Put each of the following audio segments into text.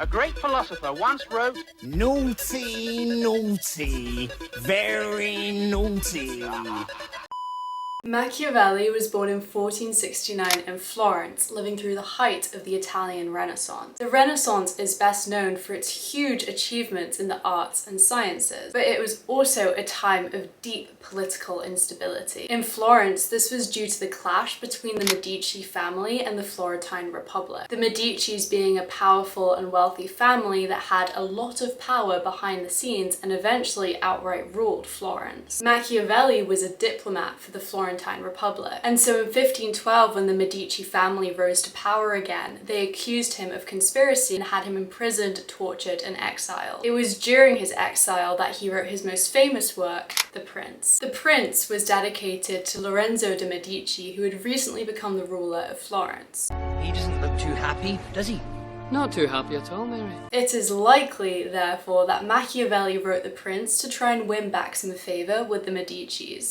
A great philosopher once wrote, Naughty, naughty, very naughty. Machiavelli was born in 1469 in Florence, living through the height of the Italian Renaissance. The Renaissance is best known for its huge achievements in the arts and sciences, but it was also a time of deep political instability. In Florence, this was due to the clash between the Medici family and the Florentine Republic. The Medicis being a powerful and wealthy family that had a lot of power behind the scenes and eventually outright ruled Florence. Machiavelli was a diplomat for the Florentine Republic. And so in 1512, when the Medici family rose to power again, they accused him of conspiracy and had him imprisoned, tortured, and exiled. It was during his exile that he wrote his most famous work, The Prince. The Prince was dedicated to Lorenzo de' Medici, who had recently become the ruler of Florence. He doesn't look too happy, does he? Not too happy at all, Mary. It is likely, therefore, that Machiavelli wrote The Prince to try and win back some favour with the Medicis.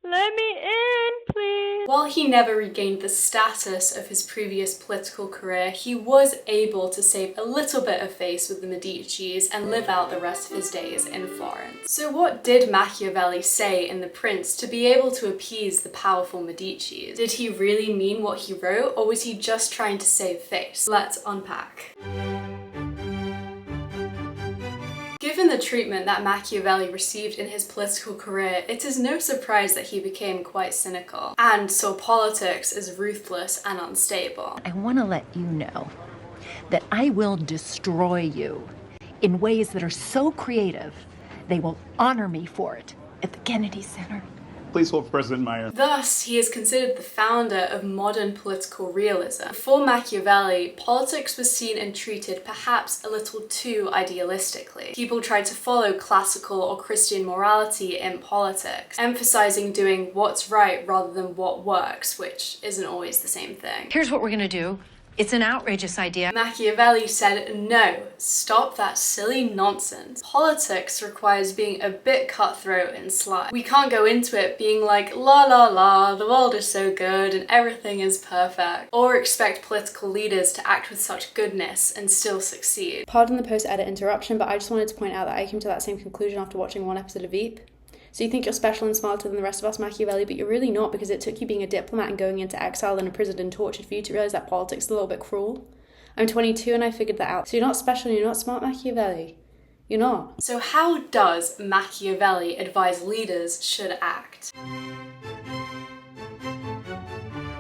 Let me in, please. While he never regained the status of his previous political career, he was able to save a little bit of face with the Medicis and live out the rest of his days in Florence. So what did Machiavelli say in The Prince to be able to appease the powerful Medicis? Did he really mean what he wrote, or was he just trying to save face? Let's unpack. Given the treatment that Machiavelli received in his political career, it is no surprise that he became quite cynical and saw politics as ruthless and unstable. I want to let you know that I will destroy you in ways that are so creative, they will honor me for it at the Kennedy Center. Please hold President Meyer. Thus, he is considered the founder of modern political realism. Before Machiavelli, politics was seen and treated perhaps a little too idealistically. People tried to follow classical or Christian morality in politics, emphasizing doing what's right rather than what works, which isn't always the same thing. Here's what we're gonna do. It's an outrageous idea. Machiavelli said, no, stop that silly nonsense. Politics requires being a bit cutthroat and sly. We can't go into it being like, la la la, the world is so good and everything is perfect, or expect political leaders to act with such goodness and still succeed. Pardon the post-edit interruption, but I just wanted to point out that I came to that same conclusion after watching one episode of Veep. So you think you're special and smarter than the rest of us, Machiavelli, but you're really not, because it took you being a diplomat and going into exile and imprisoned and tortured for you to realise that politics is a little bit cruel. I'm 22 and I figured that out. So you're not special and you're not smart, Machiavelli. You're not. So how does Machiavelli advise leaders should act?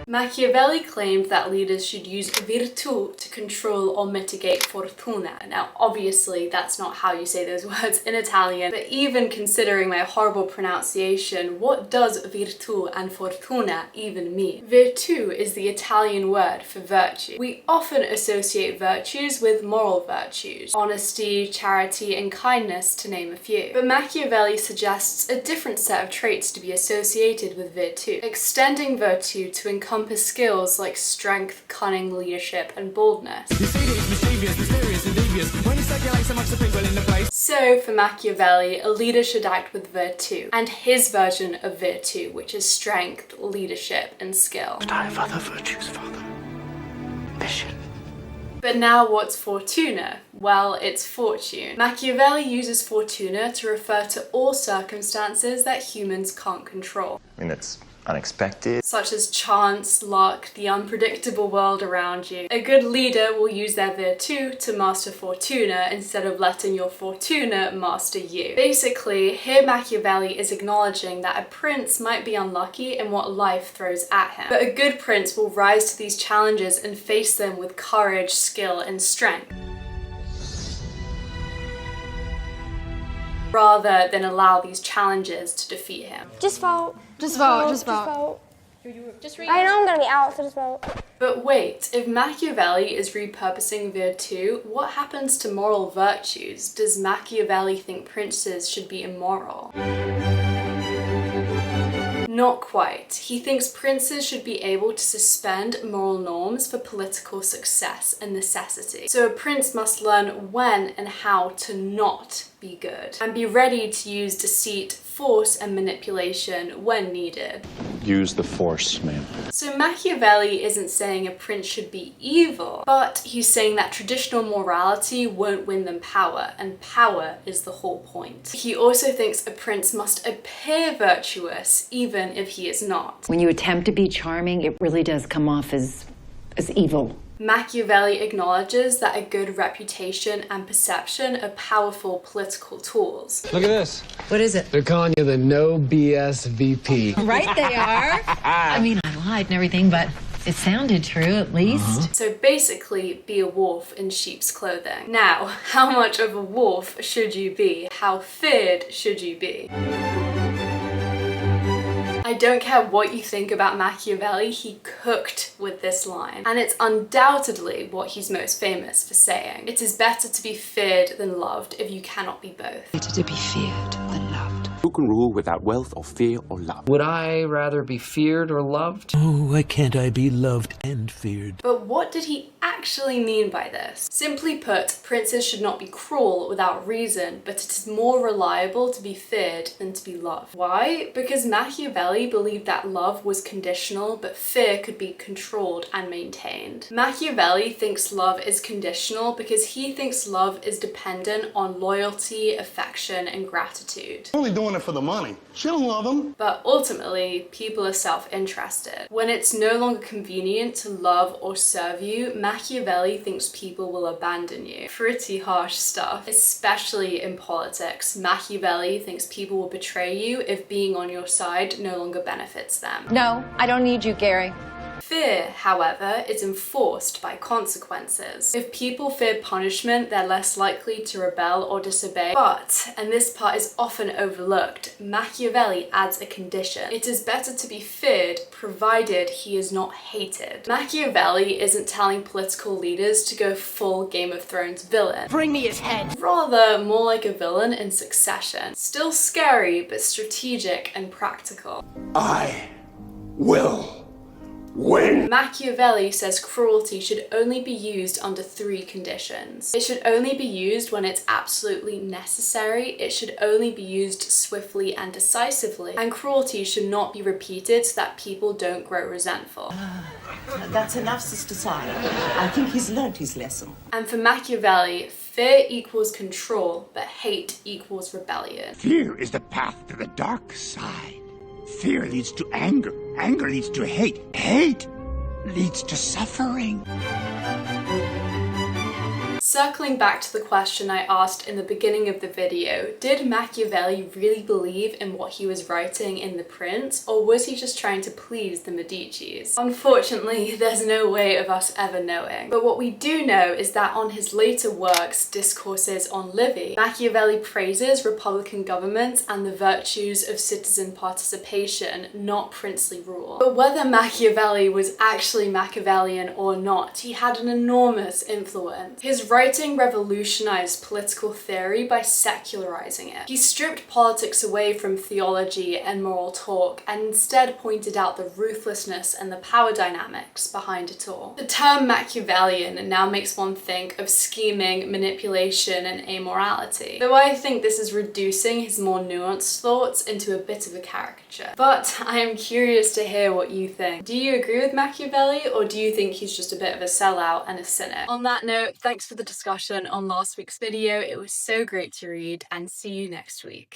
Machiavelli claimed that leaders should use virtù to control or mitigate fortuna. Now, obviously, that's not how you say those words in Italian, but even considering my horrible pronunciation, what does virtù and fortuna even mean? Virtù is the Italian word for virtue. We often associate virtues with moral virtues, honesty, charity, and kindness, to name a few. But Machiavelli suggests a different set of traits to be associated with virtù, extending virtue to encompass skills like strength, cunning, leadership, and boldness. So, for Machiavelli, a leader should act with virtù, and his version of virtù, which is strength, leadership, and skill. But I have other virtues, Father. Ambition. But now what's fortuna? Well, it's fortune. Machiavelli uses fortuna to refer to all circumstances that humans can't control. I mean, it's unexpected, such as chance, luck, the unpredictable world around you. A good leader will use their virtù to master fortuna instead of letting your fortuna master you. Basically, here Machiavelli is acknowledging that a prince might be unlucky in what life throws at him, but a good prince will rise to these challenges and face them with courage, skill, and strength, rather than allow these challenges to defeat him. Just vote. Just vote, just vote. Just read. I know I'm gonna be out, so just vote. But wait, if Machiavelli is repurposing virtù, what happens to moral virtues? Does Machiavelli think princes should be immoral? Not quite. He thinks princes should be able to suspend moral norms for political success and necessity. So a prince must learn when and how to not be be good, and be ready to use deceit, force, and manipulation when needed. Use the force, ma'am. So Machiavelli isn't saying a prince should be evil, but he's saying that traditional morality won't win them power, and power is the whole point. He also thinks a prince must appear virtuous, even if he is not. When you attempt to be charming, it really does come off as evil. Machiavelli acknowledges that a good reputation and perception are powerful political tools. Look at this. What is it? They're calling you the no BS VP. Right they are. I mean, I lied and everything, but it sounded true at least. So basically, be a wolf in sheep's clothing. Now, how much of a wolf should you be? How feared should you be? I don't care what you think about Machiavelli, he cooked with this line. And it's undoubtedly what he's most famous for saying. It is better to be feared than loved if you cannot be both. Better to be feared than loved. Who can rule without wealth or fear or love? Would I rather be feared or loved? Oh, why can't I be loved and feared? But what did he actually mean by this? Simply put, princes should not be cruel without reason, but it is more reliable to be feared than to be loved. Why? Because Machiavelli believed that love was conditional, but fear could be controlled and maintained. Machiavelli thinks love is conditional because he thinks love is dependent on loyalty, affection, and gratitude. Only doing it for the money. She don't love him. But ultimately, people are self-interested. When it's no longer convenient to love or serve you, Machiavelli thinks people will abandon you. Pretty harsh stuff, especially in politics. Machiavelli thinks people will betray you if being on your side no longer benefits them. No, I don't need you, Gary. Fear, however, is enforced by consequences. If people fear punishment, they're less likely to rebel or disobey. But, and this part is often overlooked, Machiavelli adds a condition. It is better to be feared, provided he is not hated. Machiavelli isn't telling political leaders to go full Game of Thrones villain. Bring me his head. Rather, more like a villain in Succession. Still scary, but strategic and practical. I will win. Machiavelli says cruelty should only be used under 3 conditions. It should only be used when it's absolutely necessary, it should only be used swiftly and decisively, and cruelty should not be repeated so that people don't grow resentful. That's enough, Sister Sarah. I think he's learned his lesson. And for Machiavelli, fear equals control, but hate equals rebellion. Fear is the path to the dark side. Fear leads to anger. Anger leads to hate. Hate leads to suffering. Circling back to the question I asked in the beginning of the video, did Machiavelli really believe in what he was writing in The Prince, or was he just trying to please the Medicis? Unfortunately, there's no way of us ever knowing. But what we do know is that on his later works, Discourses on Livy, Machiavelli praises Republican governments and the virtues of citizen participation, not princely rule. But whether Machiavelli was actually Machiavellian or not, he had an enormous influence. His writing revolutionized political theory by secularizing it. He stripped politics away from theology and moral talk and instead pointed out the ruthlessness and the power dynamics behind it all. The term Machiavellian now makes one think of scheming, manipulation, and amorality, though I think this is reducing his more nuanced thoughts into a bit of a caricature. But I am curious to hear what you think. Do you agree with Machiavelli, or do you think he's just a bit of a sellout and a cynic? On that note, thanks for the discussion on last week's video. It was so great to read, and see you next week.